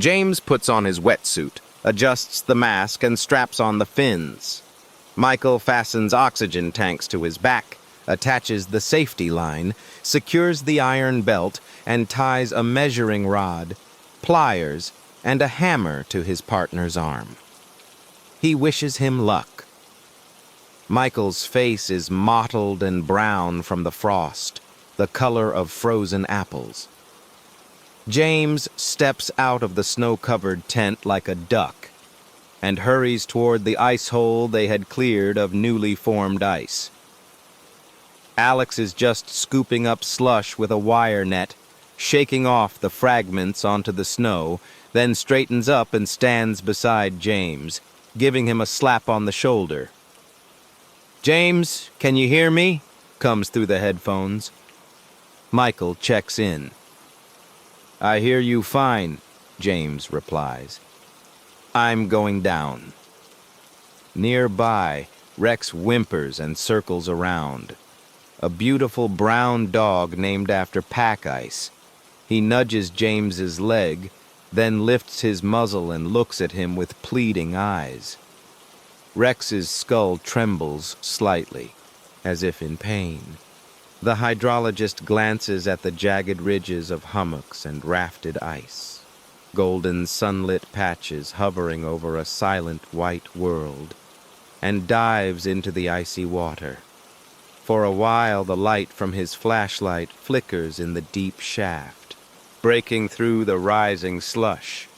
James puts on his wetsuit, adjusts the mask, and straps on the fins. Michael fastens oxygen tanks to his back, attaches the safety line, secures the iron belt, and ties a measuring rod, pliers, and a hammer to his partner's arm. He wishes him luck. Michael's face is mottled and brown from the frost, the color of frozen apples. James steps out of the snow-covered tent like a duck and hurries toward the ice hole they had cleared of newly formed ice. Alex is just scooping up slush with a wire net, shaking off the fragments onto the snow, then straightens up and stands beside James, giving him a slap on the shoulder. "James, can you hear me?" comes through the headphones. Michael checks in. "I hear you fine," James replies. "I'm going down." Nearby, Rex whimpers and circles around. A beautiful brown dog named after pack ice. He nudges James's leg, then lifts his muzzle and looks at him with pleading eyes. Rex's skull trembles slightly, as if in pain. The hydrologist glances at the jagged ridges of hummocks and rafted ice, golden sunlit patches hovering over a silent white world, and dives into the icy water. For a while the light from his flashlight flickers in the deep shaft, breaking through the rising slush.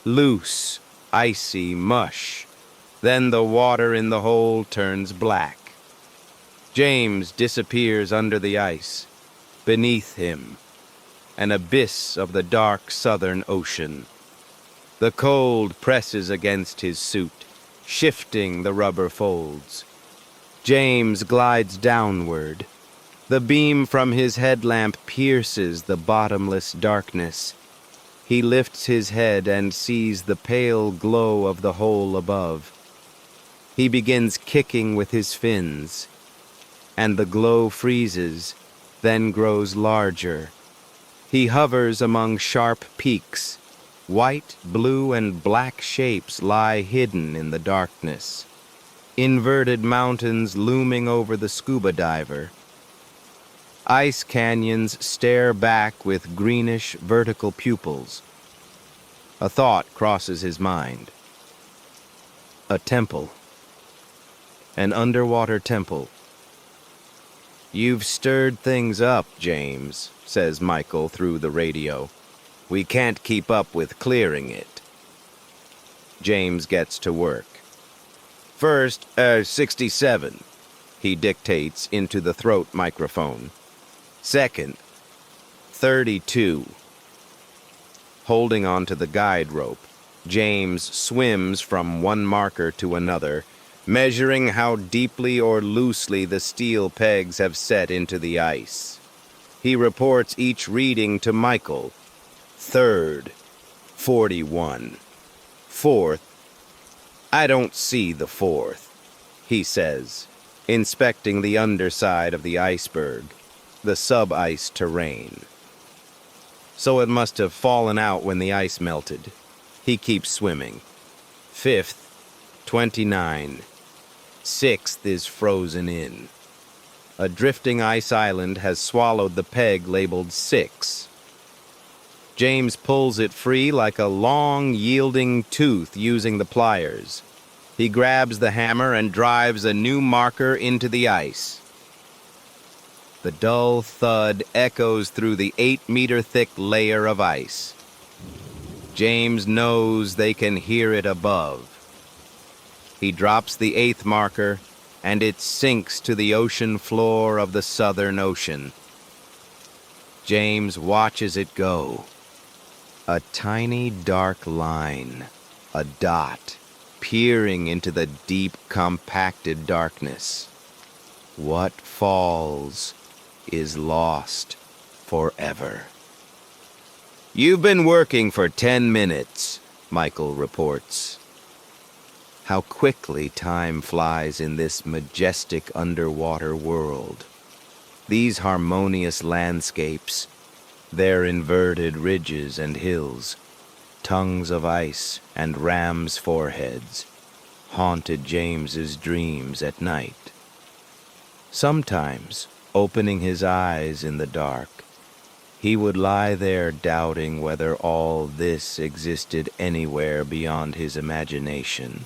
Loose, icy mush. Then the water in the hole turns black. James disappears under the ice. Beneath him, an abyss of the dark southern ocean. The cold presses against his suit, shifting the rubber folds. James glides downward. The beam from his headlamp pierces the bottomless darkness. He lifts his head and sees the pale glow of the hole above. He begins kicking with his fins, and the glow freezes, then grows larger. He hovers among sharp peaks. White, blue, and black shapes lie hidden in the darkness. Inverted mountains looming over the scuba diver. Ice canyons stare back with greenish vertical pupils. A thought crosses his mind. A temple. An underwater temple. "You've stirred things up, James," says Michael through the radio. "We can't keep up with clearing it." James gets to work. "First, 67, he dictates into the throat microphone. Second, 32. Holding onto the guide rope, James swims from one marker to another, measuring how deeply or loosely the steel pegs have set into the ice. He reports each reading to Michael. Third, 41. Fourth, "I don't see the fourth," he says, inspecting the underside of the iceberg, the sub-ice terrain. So it must have fallen out when the ice melted. He keeps swimming. Fifth, 29. Sixth is frozen in. A drifting ice island has swallowed the peg labeled 6. James pulls it free like a long, yielding tooth using the pliers. He grabs the hammer and drives a new marker into the ice. The dull thud echoes through the 8-meter-thick layer of ice. James knows they can hear it above. He drops the 8th marker, and it sinks to the ocean floor of the Southern Ocean. James watches it go. A tiny dark line, a dot, peering into the deep, compacted darkness. What falls is lost forever. "You've been working for 10 minutes, Michael reports. How quickly time flies in this majestic underwater world. These harmonious landscapes, their inverted ridges and hills, tongues of ice and rams' foreheads haunted James's dreams at night. Sometimes, opening his eyes in the dark, he would lie there doubting whether all this existed anywhere beyond his imagination.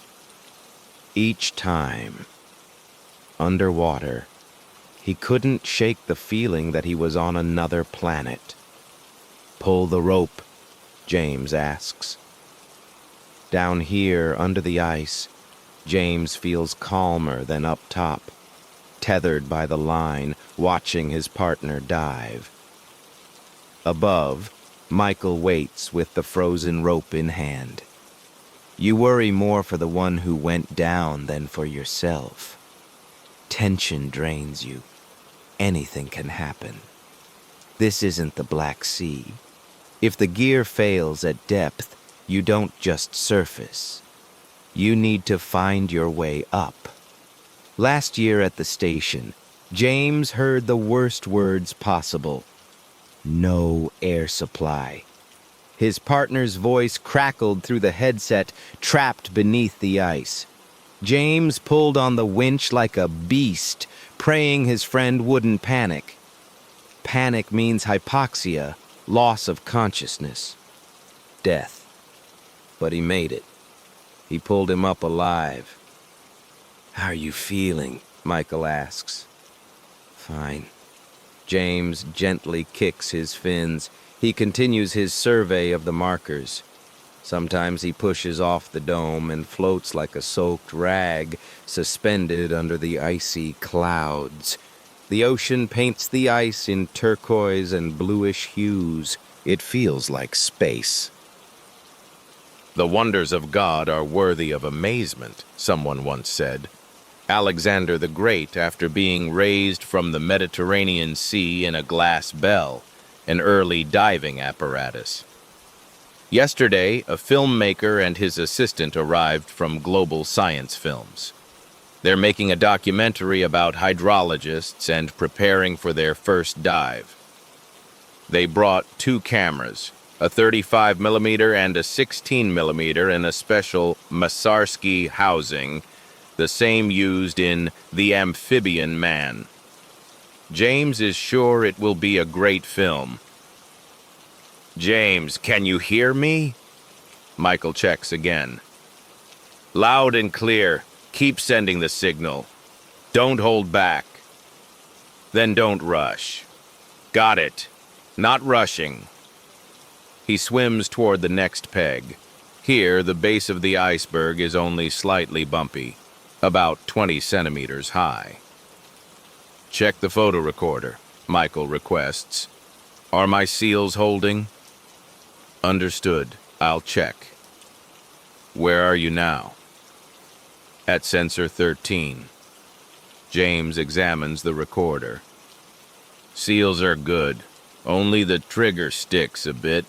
Each time, underwater, he couldn't shake the feeling that he was on another planet. "Pull the rope," James asks. Down here, under the ice, James feels calmer than up top, tethered by the line, watching his partner dive. Above, Michael waits with the frozen rope in hand. You worry more for the one who went down than for yourself. Tension drains you. Anything can happen. This isn't the Black Sea. If the gear fails at depth, you don't just surface. You need to find your way up. Last year at the station, James heard the worst words possible. No air supply. His partner's voice crackled through the headset, trapped beneath the ice. James pulled on the winch like a beast, praying his friend wouldn't panic. Panic means hypoxia, loss of consciousness, death. But he made it. He pulled him up alive. "How are you feeling?" Michael asks. "Fine." James gently kicks his fins. He continues his survey of the markers. Sometimes he pushes off the dome and floats like a soaked rag, suspended under the icy clouds. The ocean paints the ice in turquoise and bluish hues. It feels like space. "The wonders of God are worthy of amazement," someone once said. Alexander the Great, after being raised from the Mediterranean Sea in a glass bell, an early diving apparatus. Yesterday, a filmmaker and his assistant arrived from Global Science Films. They're making a documentary about hydrologists and preparing for their first dive. They brought 2 cameras, a 35mm and a 16mm in a special Masarsky housing, the same used in The Amphibian Man. James is sure it will be a great film. "James, can you hear me?" Michael checks again. "Loud and clear. Keep sending the signal. Don't hold back. Then don't rush. Got it. Not rushing." He swims toward the next peg. Here, the base of the iceberg is only slightly bumpy, about 20 centimeters high. "Check the photo recorder," Michael requests. "Are my seals holding?" "Understood. I'll check." "Where are you now?" "At sensor 13. James examines the recorder. "Seals are good. Only the trigger sticks a bit.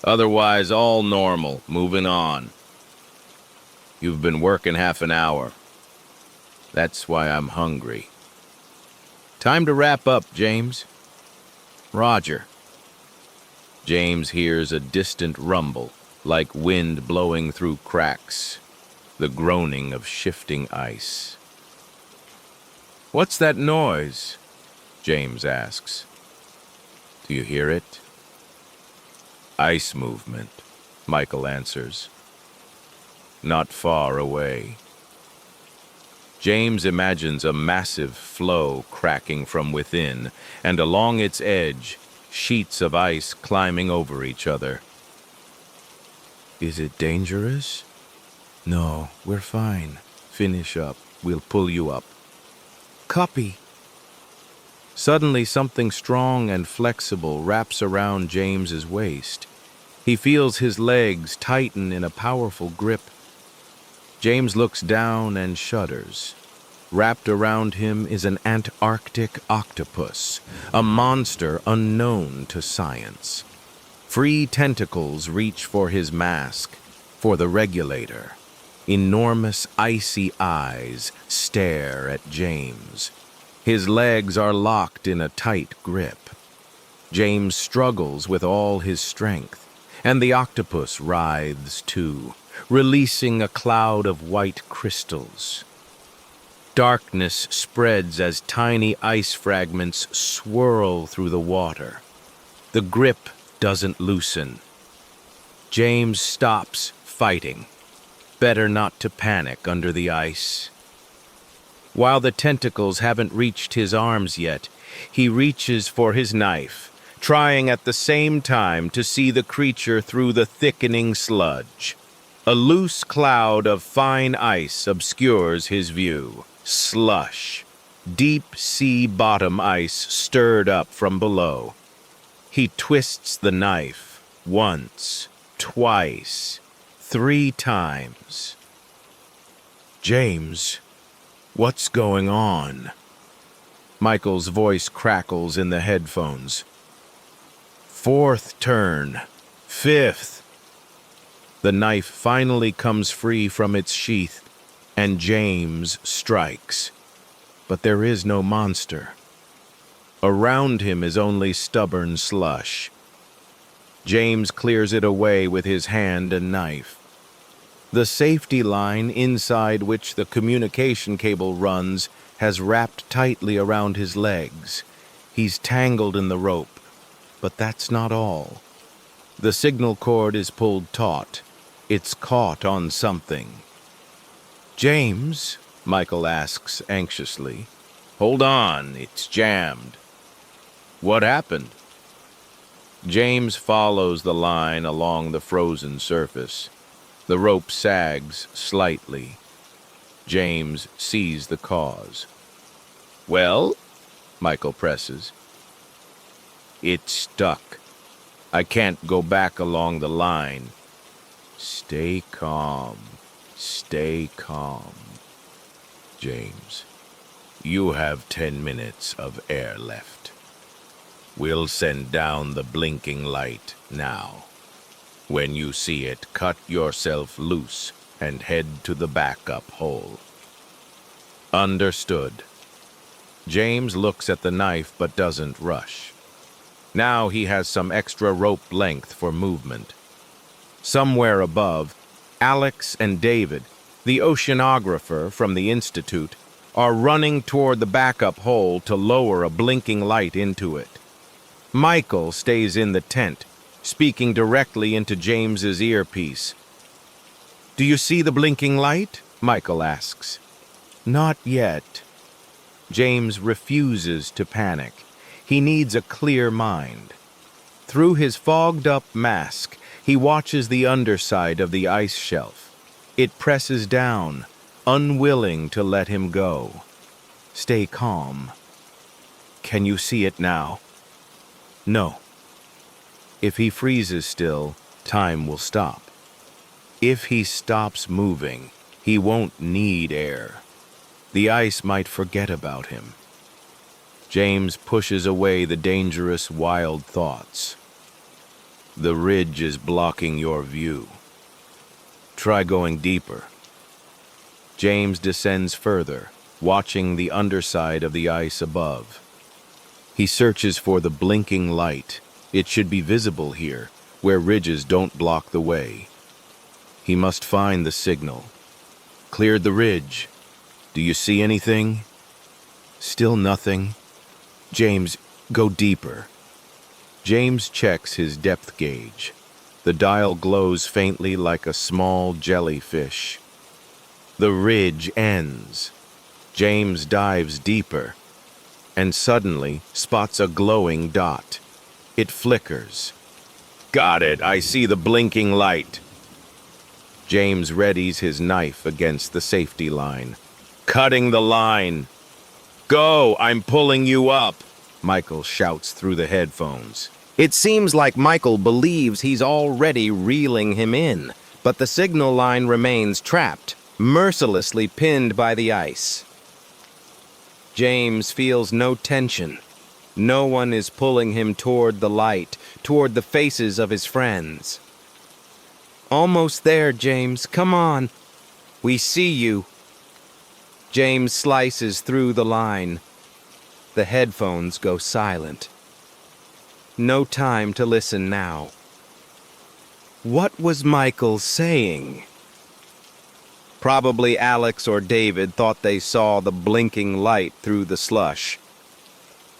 Otherwise, all normal. Moving on." "You've been working half an hour. That's why I'm hungry." "Time to wrap up, James." "Roger." James hears a distant rumble, like wind blowing through cracks, the groaning of shifting ice. "What's that noise?" James asks. "Do you hear it?" "Ice movement," Michael answers. "Not far away." James imagines a massive floe cracking from within, and along its edge, sheets of ice climbing over each other. "Is it dangerous?" "No, we're fine. Finish up. We'll pull you up." "Copy." Suddenly, something strong and flexible wraps around James's waist. He feels his legs tighten in a powerful grip. James looks down and shudders. Wrapped around him is an Antarctic octopus, a monster unknown to science. Free tentacles reach for his mask, for the regulator. Enormous icy eyes stare at James. His legs are locked in a tight grip. James struggles with all his strength. and the octopus writhes too, releasing a cloud of white crystals. Darkness spreads as tiny ice fragments swirl through the water. The grip doesn't loosen. James stops fighting. Better not to panic under the ice. While the tentacles haven't reached his arms yet, he reaches for his knife, trying at the same time to see the creature through the thickening sludge. A loose cloud of fine ice obscures his view. Slush. Deep sea bottom ice stirred up from below. He twists the knife once, twice, 3 times. James, what's going on? Michael's voice crackles in the headphones. 4th turn. 5th. The knife finally comes free from its sheath, and James strikes. But there is no monster. Around him is only stubborn slush. James clears it away with his hand and knife. The safety line inside which the communication cable runs has wrapped tightly around his legs. He's tangled in the rope, but that's not all. The signal cord is pulled taut. It's caught on something. James, Michael asks anxiously. Hold on, it's jammed. What happened? James follows the line along the frozen surface. The rope sags slightly. James sees the cause. Well? Michael presses. It's stuck. I can't go back along the line. Stay calm. Stay calm. James, you have 10 minutes of air left. We'll send down the blinking light now. When you see it, cut yourself loose and head to the backup hole. Understood. James looks at the knife but doesn't rush. Now he has some extra rope length for movement. Somewhere above, Alex and David, the oceanographer from the Institute, are running toward the backup hole to lower a blinking light into it. Michael stays in the tent, speaking directly into James's earpiece. Do you see the blinking light? Michael asks. Not yet. James refuses to panic. He needs a clear mind. Through his fogged-up mask, he watches the underside of the ice shelf. It presses down, unwilling to let him go. Stay calm. Can you see it now? No. If he freezes still, time will stop. If he stops moving, he won't need air. The ice might forget about him. James pushes away the dangerous, wild thoughts. The ridge is blocking your view. Try going deeper. James descends further, watching the underside of the ice above. He searches for the blinking light. It should be visible here, where ridges don't block the way. He must find the signal. Cleared the ridge. Do you see anything? Still nothing. James, go deeper. James checks his depth gauge. The dial glows faintly like a small jellyfish. The ridge ends. James dives deeper, and suddenly spots a glowing dot. It flickers. Got it, I see the blinking light. James readies his knife against the safety line. Cutting the line. Go, I'm pulling you up, Michael shouts through the headphones. It seems like Michael believes he's already reeling him in, but the signal line remains trapped, mercilessly pinned by the ice. James feels no tension. No one is pulling him toward the light, toward the faces of his friends. Almost there, James. Come on. We see you. James slices through the line. The headphones go silent. No time to listen now. What was Michael saying? Probably Alex or David thought they saw the blinking light through the slush.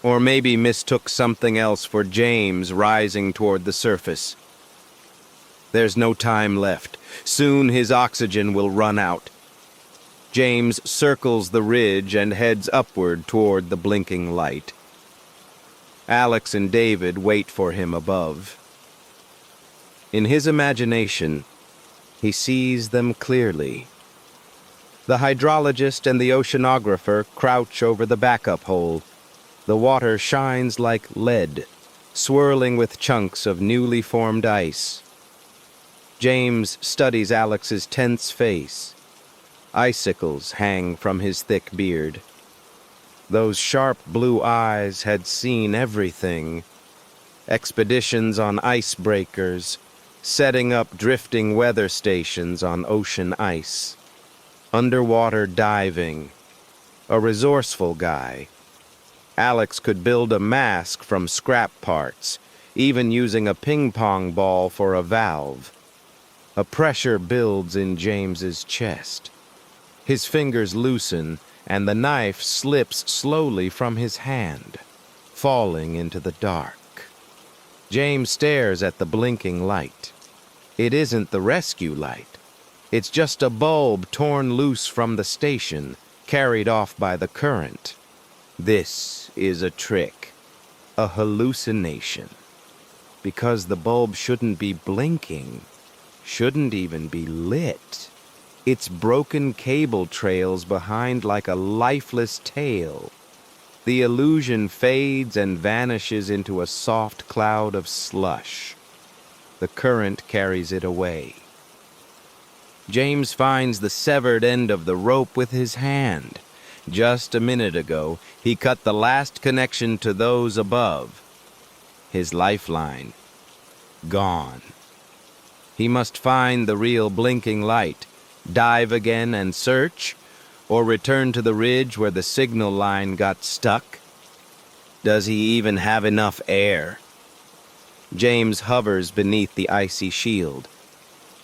Or maybe mistook something else for James rising toward the surface. There's no time left. Soon his oxygen will run out. James circles the ridge and heads upward toward the blinking light. Alex and David wait for him above. In his imagination, he sees them clearly. The hydrologist and the oceanographer crouch over the backup hole. The water shines like lead, swirling with chunks of newly formed ice. James studies Alex's tense face. Icicles hang from his thick beard. Those sharp blue eyes had seen everything. Expeditions on icebreakers, setting up drifting weather stations on ocean ice. Underwater diving. A resourceful guy. Alex could build a mask from scrap parts, even using a ping-pong ball for a valve. A pressure builds in James's chest. His fingers loosen, and the knife slips slowly from his hand, falling into the dark. James stares at the blinking light. It isn't the rescue light. It's just a bulb torn loose from the station, carried off by the current. This is a trick, a hallucination. Because the bulb shouldn't be blinking, shouldn't even be lit. Its broken cable trails behind like a lifeless tail. The illusion fades and vanishes into a soft cloud of slush. The current carries it away. James finds the severed end of the rope with his hand. Just a minute ago, he cut the last connection to those above. His lifeline. Gone. He must find the real blinking light, dive again and search, or return to the ridge where the signal line got stuck. Does he even have enough air? James hovers beneath the icy shield,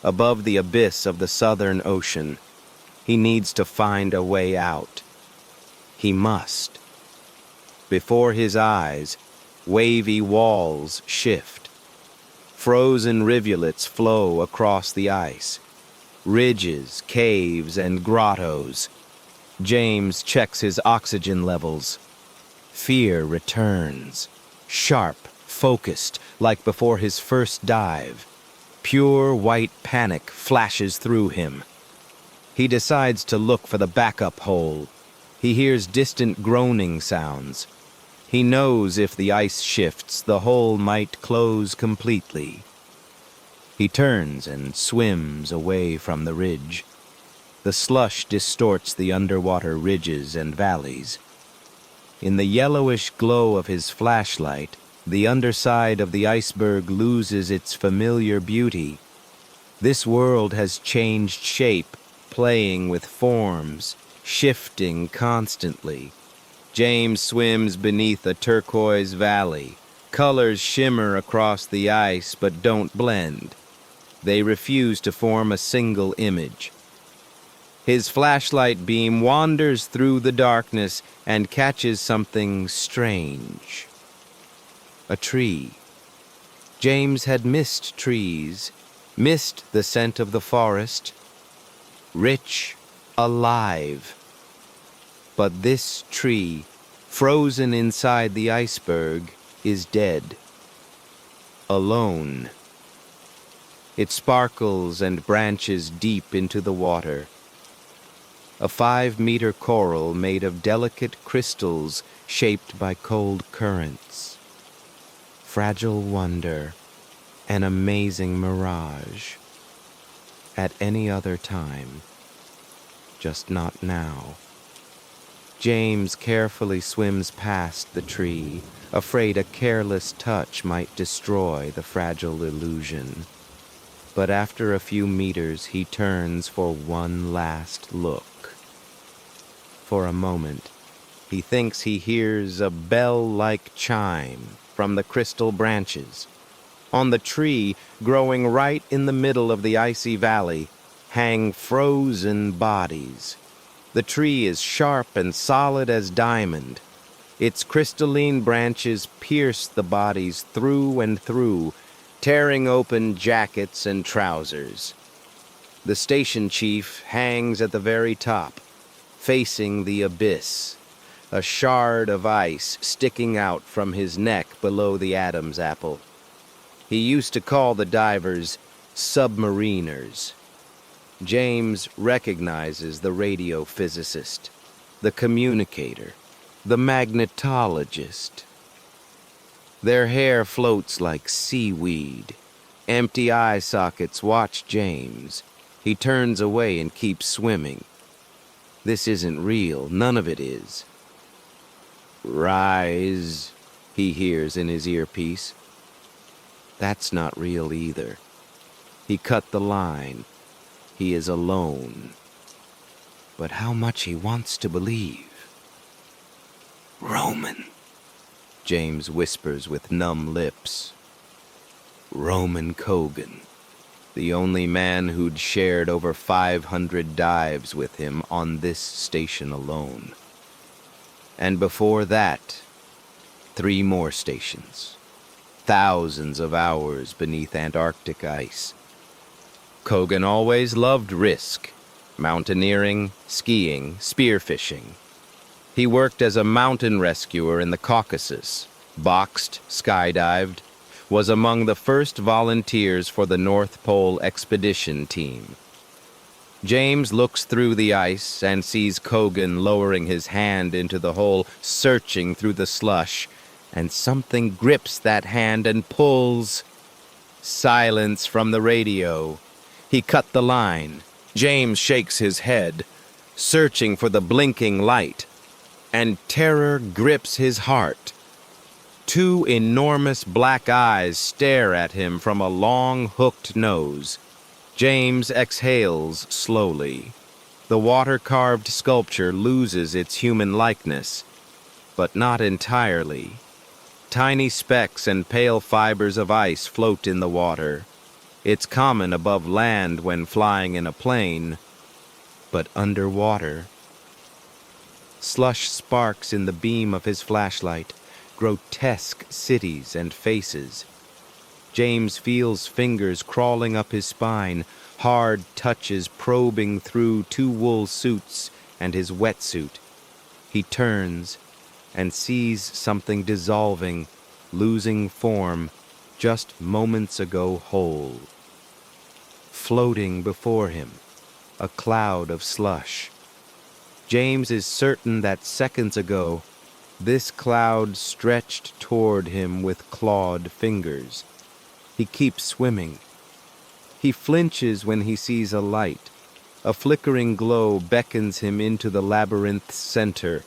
above the abyss of the Southern Ocean. He needs to find a way out. He must. Before his eyes, wavy walls shift. Frozen rivulets flow across the ice. Ridges, caves, and grottos. James checks his oxygen levels. Fear returns. Sharp, focused, like before his first dive. Pure white panic flashes through him. He decides to look for the backup hole. He hears distant groaning sounds. He knows if the ice shifts, the hole might close completely. He turns and swims away from the ridge. The slush distorts the underwater ridges and valleys. In the yellowish glow of his flashlight, the underside of the iceberg loses its familiar beauty. This world has changed shape, playing with forms, shifting constantly. James swims beneath a turquoise valley. Colors shimmer across the ice but don't blend. They refuse to form a single image. His flashlight beam wanders through the darkness and catches something strange. A tree. James had missed trees, missed the scent of the forest. Rich, alive. But this tree, frozen inside the iceberg, is dead. Alone. It sparkles and branches deep into the water. A 5-meter coral made of delicate crystals shaped by cold currents. Fragile wonder, an amazing mirage. At any other time, just not now. James carefully swims past the tree, afraid a careless touch might destroy the fragile illusion. But after a few meters, he turns for one last look. For a moment, he thinks he hears a bell-like chime from the crystal branches. On the tree, growing right in the middle of the icy valley, hang frozen bodies. The tree is sharp and solid as diamond. Its crystalline branches pierce the bodies through and through, tearing open jackets and trousers. The station chief hangs at the very top, facing the abyss, a shard of ice sticking out from his neck below the Adam's apple. He used to call the divers submariners. James recognizes the radio physicist, the communicator, the magnetologist. Their hair floats like seaweed. Empty eye sockets watch James. He turns away and keeps swimming. This isn't real. None of it is. "Rise," he hears in his earpiece. That's not real either. He cut the line. He is alone. But how much he wants to believe. "Roman," James whispers with numb lips. Roman Cogan, the only man who'd shared over 500 dives with him on this station alone. And before that, 3 more stations. Thousands of hours beneath Antarctic ice. Cogan always loved risk, mountaineering, skiing, spearfishing. He worked as a mountain rescuer in the Caucasus, boxed, skydived, was among the first volunteers for the North Pole expedition team. James looks through the ice and sees Cogan lowering his hand into the hole, searching through the slush, and something grips that hand and pulls. Silence from the radio. He cut the line. James shakes his head, searching for the blinking light, and terror grips his heart. 2 enormous black eyes stare at him from a long, hooked nose. James exhales slowly. The water-carved sculpture loses its human likeness, but not entirely. Tiny specks and pale fibers of ice float in the water. It's common above land when flying in a plane, but underwater. Slush sparks in the beam of his flashlight, grotesque cities and faces. James feels fingers crawling up his spine, hard touches probing through 2 wool suits and his wetsuit. He turns and sees something dissolving, losing form, just moments ago whole. Floating before him, a cloud of slush. James is certain that seconds ago, this cloud stretched toward him with clawed fingers. He keeps swimming. He flinches when he sees a light. A flickering glow beckons him into the labyrinth's center,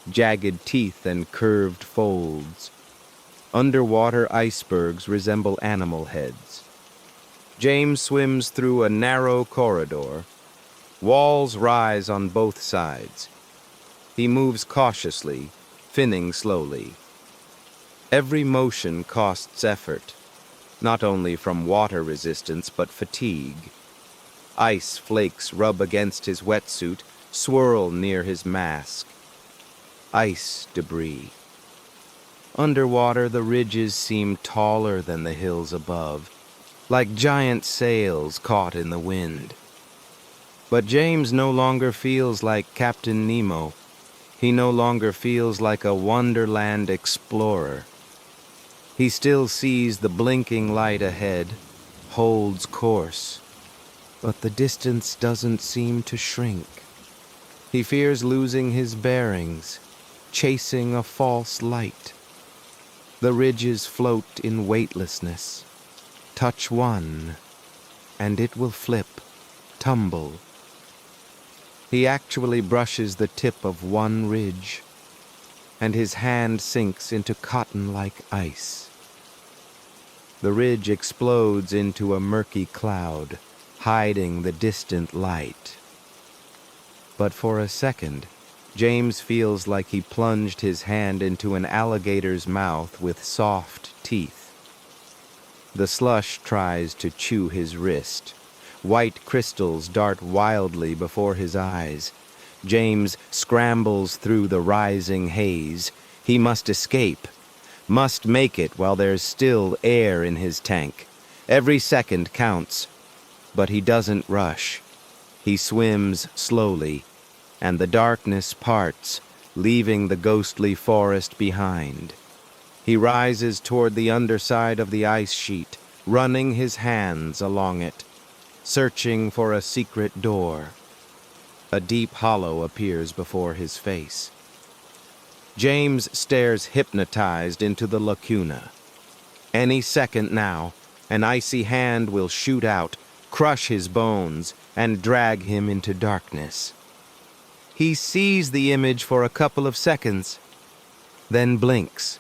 jagged teeth and curved folds. Underwater icebergs resemble animal heads. James swims through a narrow corridor. Walls rise on both sides. He moves cautiously, finning slowly. Every motion costs effort, not only from water resistance but fatigue. Ice flakes rub against his wetsuit, swirl near his mask. Ice debris. Underwater, the ridges seem taller than the hills above, like giant sails caught in the wind. But James no longer feels like Captain Nemo. He no longer feels like a Wonderland explorer. He still sees the blinking light ahead, holds course, but the distance doesn't seem to shrink. He fears losing his bearings, chasing a false light. The ridges float in weightlessness. Touch one, and it will flip, tumble. He actually brushes the tip of one ridge, and his hand sinks into cotton-like ice. The ridge explodes into a murky cloud, hiding the distant light. But for a second, James feels like he plunged his hand into an alligator's mouth with soft teeth. The slush tries to chew his wrist. White crystals dart wildly before his eyes. James scrambles through the rising haze. He must escape. Must make it while there's still air in his tank. Every second counts. But he doesn't rush. He swims slowly, and the darkness parts, leaving the ghostly forest behind. He rises toward the underside of the ice sheet, running his hands along it, searching for a secret door. A deep hollow appears before his face. James stares hypnotized into the lacuna. Any second now, an icy hand will shoot out, crush his bones, and drag him into darkness. He sees the image for a couple of seconds, then blinks.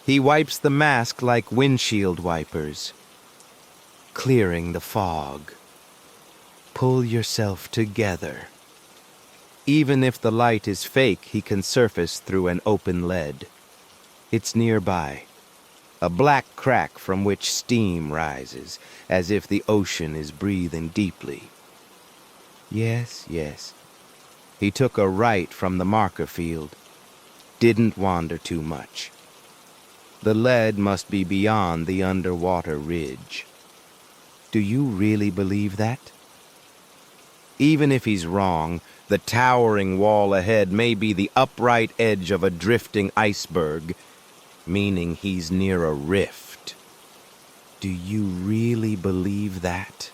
He wipes the mask like windshield wipers, clearing the fog. Pull yourself together. Even if the light is fake, he can surface through an open lead. It's nearby, a black crack from which steam rises, as if the ocean is breathing deeply. Yes, yes. He took a right from the marker field. Didn't wander too much. The lead must be beyond the underwater ridge. Do you really believe that? Even if he's wrong, the towering wall ahead may be the upright edge of a drifting iceberg, meaning he's near a rift. Do you really believe that?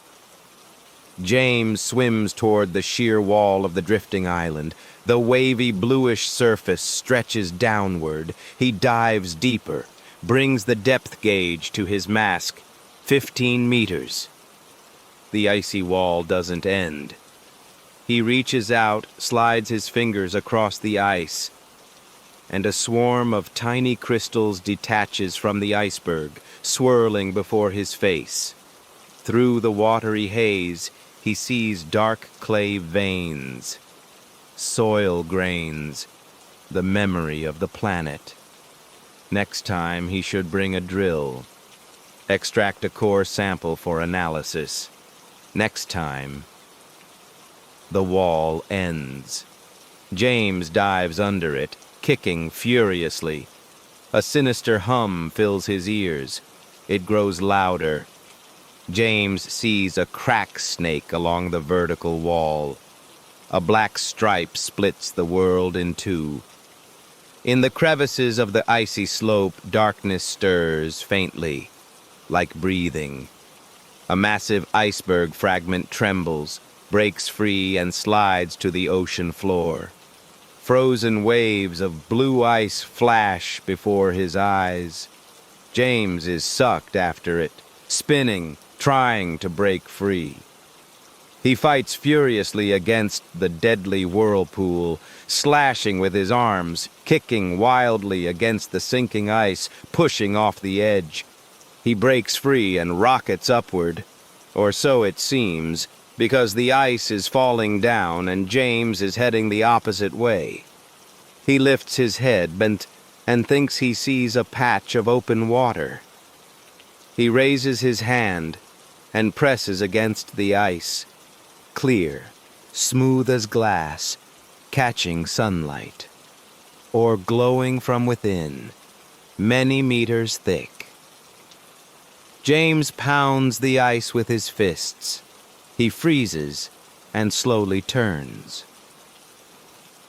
James swims toward the sheer wall of the drifting island. The wavy bluish surface stretches downward. He dives deeper, brings the depth gauge to his mask. 15 meters. The icy wall doesn't end. He reaches out, slides his fingers across the ice, and a swarm of tiny crystals detaches from the iceberg, swirling before his face. Through the watery haze, he sees dark clay veins, soil grains, the memory of the planet. Next time, he should bring a drill, extract a core sample for analysis. Next time, the wall ends. James dives under it, kicking furiously. A sinister hum fills his ears. It grows louder. James sees a crack snake along the vertical wall. A black stripe splits the world in two. In the crevices of the icy slope, darkness stirs faintly, like breathing. A massive iceberg fragment trembles, breaks free, and slides to the ocean floor. Frozen waves of blue ice flash before his eyes. James is sucked after it, spinning, trying to break free. He fights furiously against the deadly whirlpool, slashing with his arms, kicking wildly against the sinking ice, pushing off the edge. He breaks free and rockets upward, or so it seems, because the ice is falling down and James is heading the opposite way. He lifts his head bent and thinks he sees a patch of open water. He raises his hand and presses against the ice, clear, smooth as glass, catching sunlight, or glowing from within, many meters thick. James pounds the ice with his fists. He freezes and slowly turns.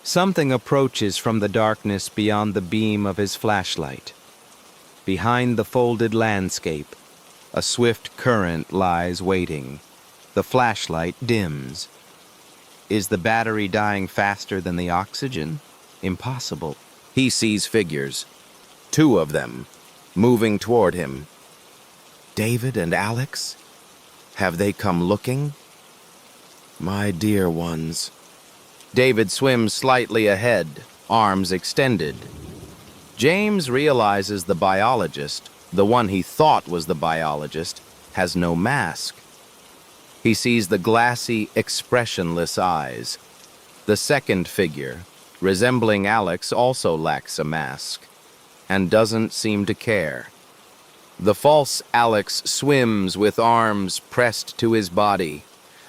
Something approaches from the darkness beyond the beam of his flashlight. Behind the folded landscape, a swift current lies waiting. The flashlight dims. Is the battery dying faster than the oxygen? Impossible. He sees figures, 2 of them, moving toward him. David and Alex? Have they come looking? My dear ones. David swims slightly ahead, arms extended. James realizes the biologist, the one he thought was the biologist, has no mask. He sees the glassy, expressionless eyes. The second figure, resembling Alex, also lacks a mask, and doesn't seem to care. The false Alex swims with arms pressed to his body,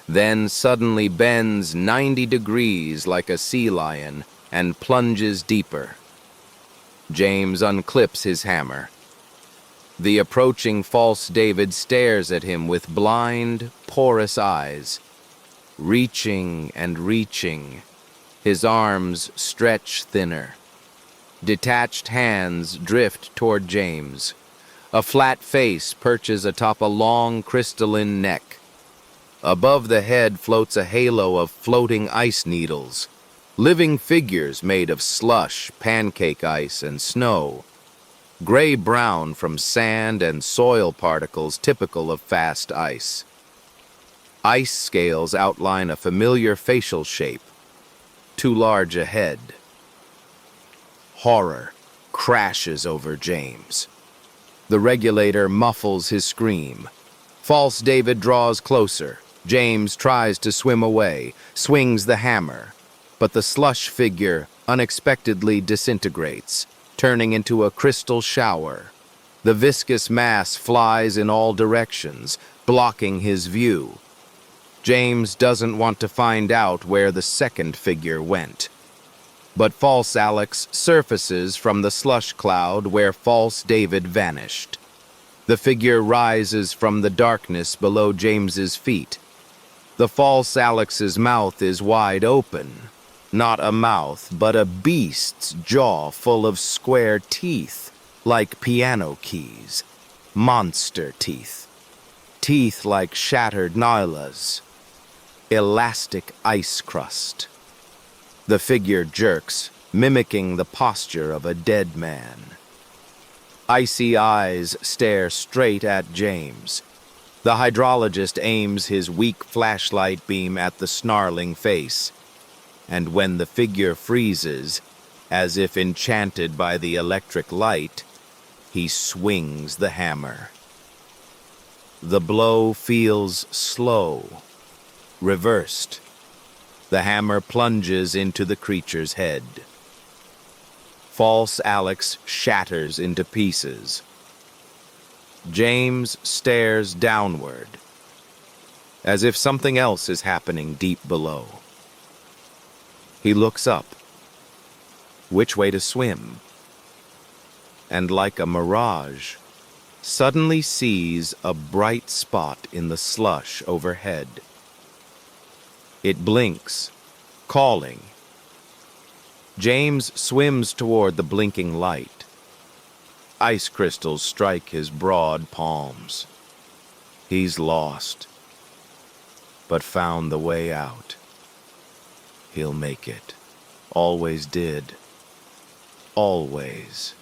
then suddenly bends 90 degrees like a sea lion and plunges deeper. James unclips his hammer. The approaching false David stares at him with blind, porous eyes, reaching and reaching. His arms stretch thinner. Detached hands drift toward James. A flat face perches atop a long crystalline neck. Above the head floats a halo of floating ice needles, living figures made of slush, pancake ice, and snow, gray-brown from sand and soil particles typical of fast ice. Ice scales outline a familiar facial shape, too large a head. Horror crashes over James. The regulator muffles his scream. False David draws closer. James tries to swim away, swings the hammer, but the slush figure unexpectedly disintegrates, turning into a crystal shower. The viscous mass flies in all directions, blocking his view. James doesn't want to find out where the second figure went. But false Alex surfaces from the slush cloud where false David vanished. The figure rises from the darkness below James's feet. The false Alex's mouth is wide open. Not a mouth, but a beast's jaw full of square teeth, like piano keys. Monster teeth. Teeth like shattered nylas. Elastic ice crust. The figure jerks, mimicking the posture of a dead man. Icy eyes stare straight at James. The hydrologist aims his weak flashlight beam at the snarling face, and when the figure freezes, as if enchanted by the electric light, he swings the hammer. The blow feels slow, reversed. The hammer plunges into the creature's head. False Alex shatters into pieces. James stares downward, as if something else is happening deep below. He looks up. Which way to swim? And like a mirage, suddenly sees a bright spot in the slush overhead. It blinks, calling. James swims toward the blinking light. Ice crystals strike his broad palms. He's lost, but found the way out. He'll make it. Always did. Always.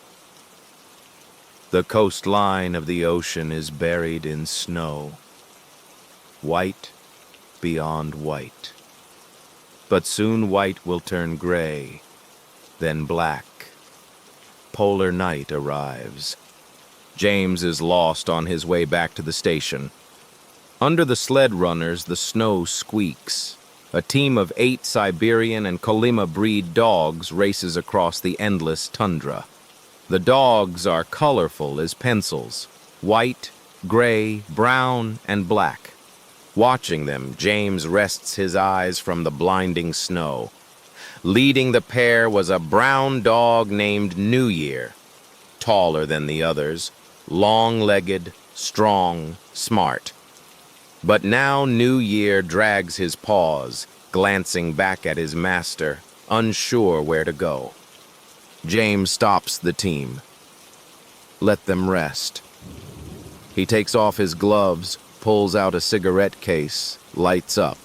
The coastline of the ocean is buried in snow. White beyond white. But soon white will turn gray, then black. Polar night arrives. James is lost on his way back to the station. Under the sled runners, the snow squeaks. A team of 8 Siberian and Kolyma breed dogs races across the endless tundra. The dogs are colorful as pencils, white, gray, brown, and black. Watching them, James rests his eyes from the blinding snow. Leading the pair was a brown dog named New Year, taller than the others, long-legged, strong, smart. But now New Year drags his paws, glancing back at his master, unsure where to go. James stops the team. Let them rest. He takes off his gloves, pulls out a cigarette case, lights up.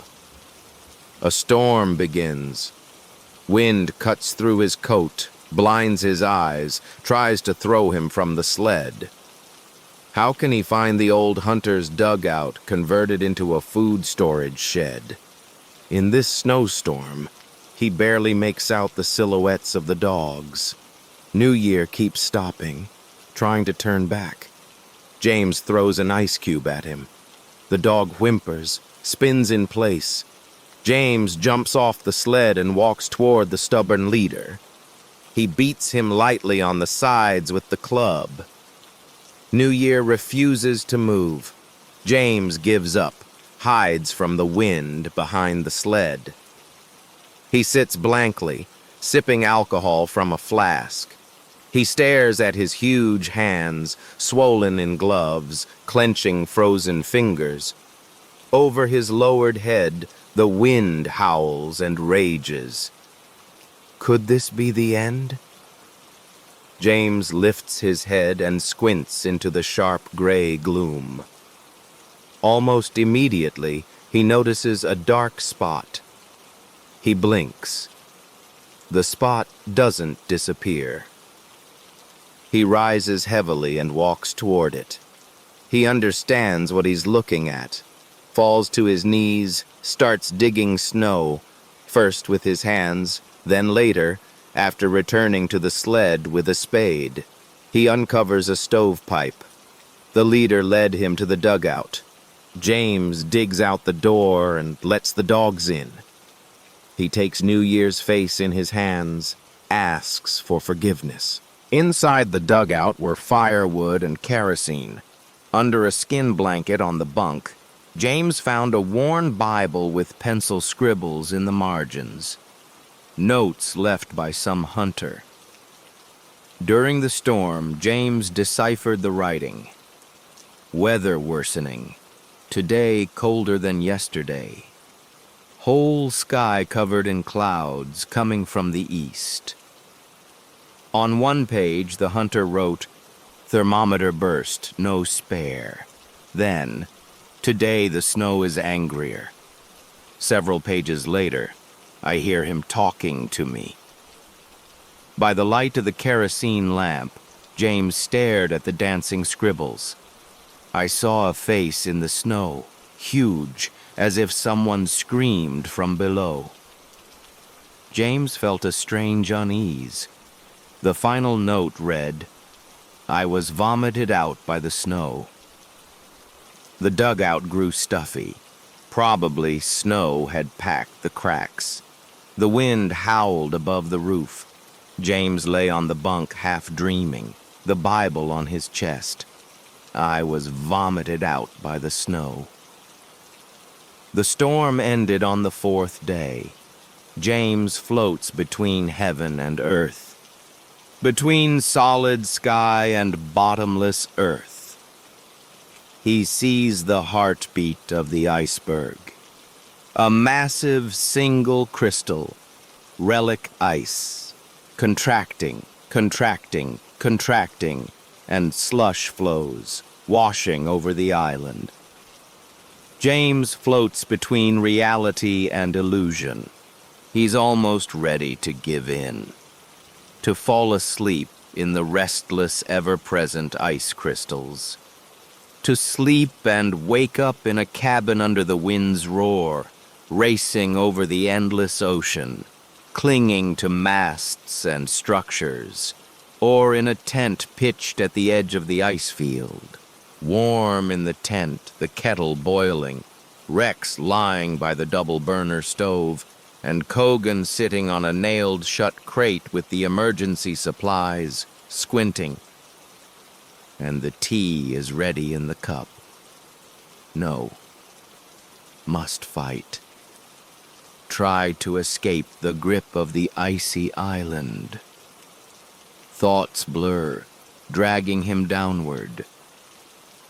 A storm begins. Wind cuts through his coat, blinds his eyes, tries to throw him from the sled. How can he find the old hunter's dugout converted into a food storage shed? In this snowstorm, he barely makes out the silhouettes of the dogs. New Year keeps stopping, trying to turn back. James throws an ice cube at him. The dog whimpers, spins in place. James jumps off the sled and walks toward the stubborn leader. He beats him lightly on the sides with the club. New Year refuses to move. James gives up, hides from the wind behind the sled. He sits blankly, sipping alcohol from a flask. He stares at his huge hands, swollen in gloves, clenching frozen fingers. Over his lowered head, the wind howls and rages. Could this be the end? James lifts his head and squints into the sharp gray gloom. Almost immediately, he notices a dark spot. He blinks. The spot doesn't disappear. He rises heavily and walks toward it. He understands what he's looking at, falls to his knees, starts digging snow, first with his hands, then later, after returning to the sled with a spade. He uncovers a stovepipe. The leader led him to the dugout. James digs out the door and lets the dogs in. He takes New Year's face in his hands, asks for forgiveness. Inside the dugout were firewood and kerosene. Under a skin blanket on the bunk, James found a worn Bible with pencil scribbles in the margins. Notes left by some hunter. During the storm, James deciphered the writing. Weather worsening. Today colder than yesterday. Whole sky covered in clouds coming from the east. On one page, the hunter wrote, "Thermometer burst, no spare." Then, "Today the snow is angrier." Several pages later, I hear him talking to me. By the light of the kerosene lamp, James stared at the dancing scribbles. I saw a face in the snow, huge, as if someone screamed from below. James felt a strange unease. The final note read, "I was vomited out by the snow." The dugout grew stuffy. Probably snow had packed the cracks. The wind howled above the roof. James lay on the bunk half dreaming, the Bible on his chest. I was vomited out by the snow. The storm ended on the fourth day. James floats between heaven and earth, between solid sky and bottomless earth. He sees the heartbeat of the iceberg, a massive single crystal, relic ice, contracting, contracting, contracting, and slush flows, washing over the island. James floats between reality and illusion. He's almost ready to give in, to fall asleep in the restless, ever-present ice crystals, to sleep and wake up in a cabin under the wind's roar, racing over the endless ocean, clinging to masts and structures, or in a tent pitched at the edge of the ice field. Warm in the tent, the kettle boiling, Rex lying by the double-burner stove, and Kogan sitting on a nailed-shut crate with the emergency supplies, squinting. And the tea is ready in the cup. No. Must fight. Try to escape the grip of the icy island. Thoughts blur, dragging him downward.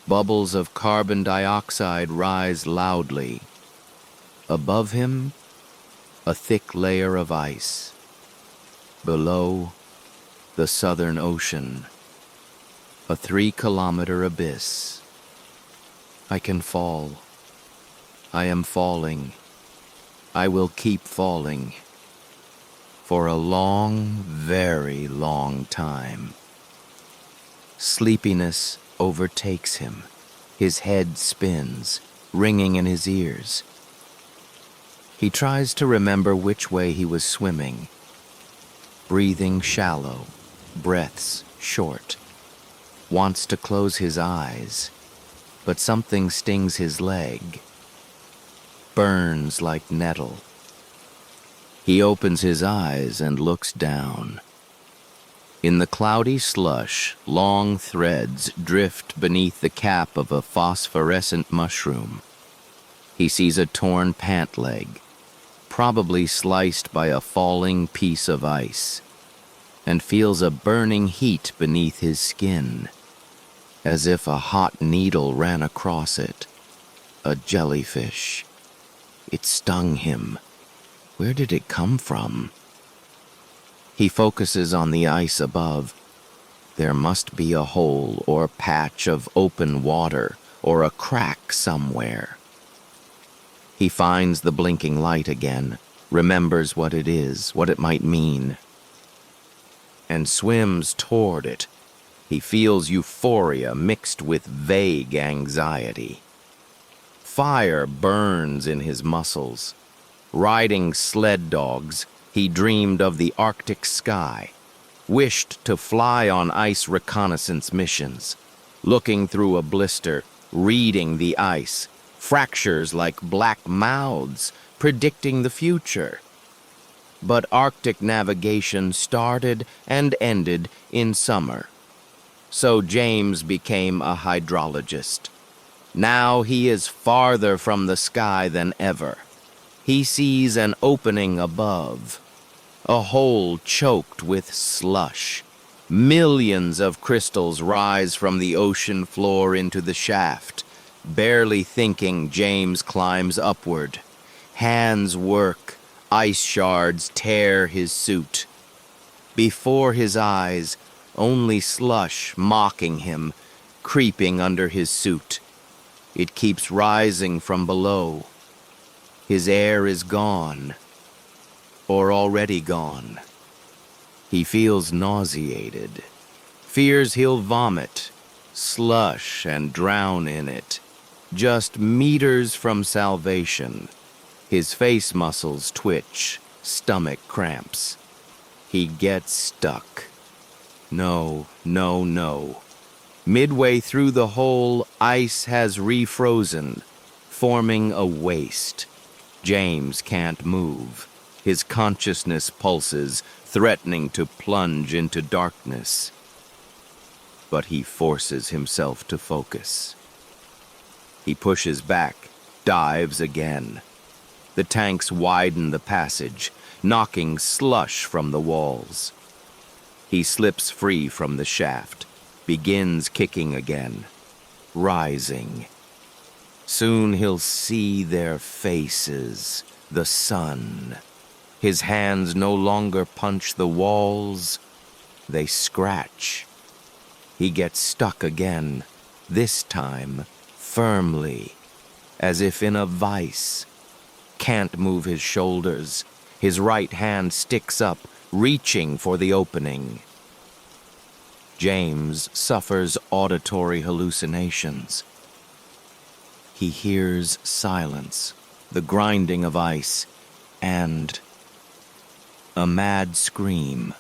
Bubbles of carbon dioxide rise loudly. Above him, a thick layer of ice. Below, the Southern Ocean. A 3-kilometer abyss. I can fall. I am falling. I will keep falling. For a long, very long time. Sleepiness overtakes him. His head spins, ringing in his ears. He tries to remember which way he was swimming. Breathing shallow, breaths short. Wants to close his eyes, but something stings his leg. Burns like nettle. He opens his eyes and looks down. In the cloudy slush, long threads drift beneath the cap of a phosphorescent mushroom. He sees a torn pant leg, probably sliced by a falling piece of ice, and feels a burning heat beneath his skin, as if a hot needle ran across it. A jellyfish. It stung him. Where did it come from? He focuses on the ice above. There must be a hole or patch of open water or a crack somewhere. He finds the blinking light again, remembers what it is, what it might mean, and swims toward it. He feels euphoria mixed with vague anxiety. Fire burns in his muscles. Riding sled dogs, he dreamed of the Arctic sky, wished to fly on ice reconnaissance missions, looking through a blister, reading the ice, fractures like black mouths, predicting the future. But Arctic navigation started and ended in summer. So James became a hydrologist. Now he is farther from the sky than ever. He sees an opening above, a hole choked with slush. Millions of crystals rise from the ocean floor into the shaft. Barely thinking, James climbs upward. Hands work, ice shards tear his suit. Before his eyes, only slush mocking him, creeping under his suit. It keeps rising from below. His air is gone, or already gone. He feels nauseated, fears he'll vomit, slush and drown in it. Just meters from salvation, his face muscles twitch, stomach cramps. He gets stuck. No, no, no. Midway through the hole, ice has refrozen, forming a waste. James can't move. His consciousness pulses, threatening to plunge into darkness. But he forces himself to focus. He pushes back, dives again. The tanks widen the passage, knocking slush from the walls. He slips free from the shaft, begins kicking again, rising. Soon he'll see their faces, the sun. His hands no longer punch the walls, they scratch. He gets stuck again, this time firmly, as if in a vice. Can't move his shoulders. His right hand sticks up, reaching for the opening. James suffers auditory hallucinations. He hears silence, the grinding of ice, and a mad scream.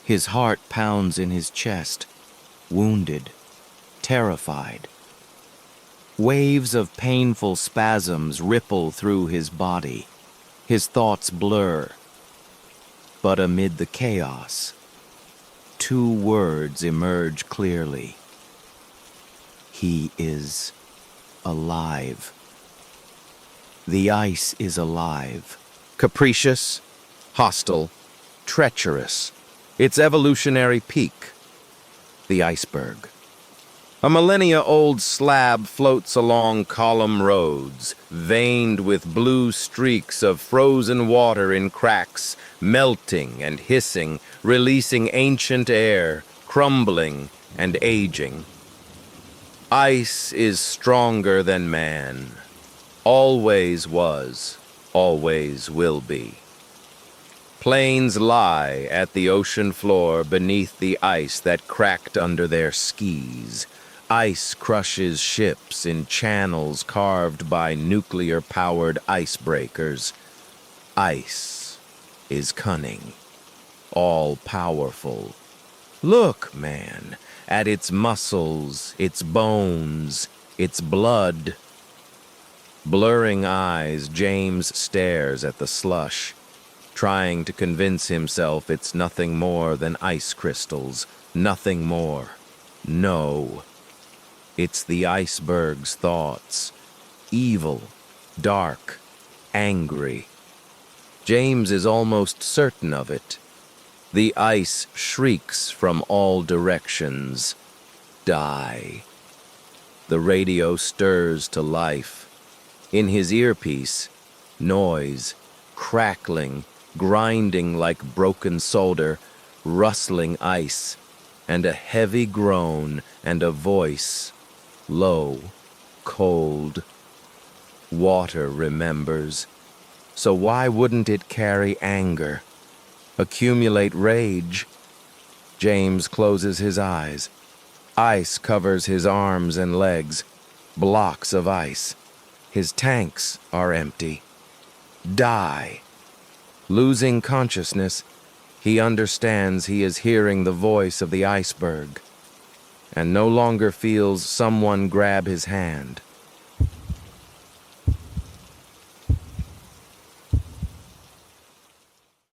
His heart pounds in his chest, wounded, terrified. Waves of painful spasms ripple through his body. His thoughts blur. But amid the chaos, two words emerge clearly. He is alive. The ice is alive. Capricious, hostile, treacherous. Its evolutionary peak, the iceberg. A millennia-old slab floats along column roads, veined with blue streaks of frozen water in cracks, melting and hissing, releasing ancient air, crumbling and aging. Ice is stronger than man. Always was, always will be. Planes lie at the ocean floor beneath the ice that cracked under their skis. Ice crushes ships in channels carved by nuclear-powered icebreakers. Ice is cunning, all-powerful. Look, man, at its muscles, its bones, its blood. Blurring eyes, James stares at the slush, trying to convince himself it's nothing more than ice crystals, nothing more. No, it's the iceberg's thoughts. Evil, dark, angry. James is almost certain of it. The ice shrieks from all directions. Die. The radio stirs to life. In his earpiece, noise, crackling, grinding like broken solder, rustling ice, and a heavy groan and a voice, low, cold. Water remembers. So why wouldn't it carry anger, accumulate rage? James closes his eyes. Ice covers his arms and legs, blocks of ice. His tanks are empty. Die. Losing consciousness, he understands he is hearing the voice of the iceberg, and no longer feels someone grab his hand.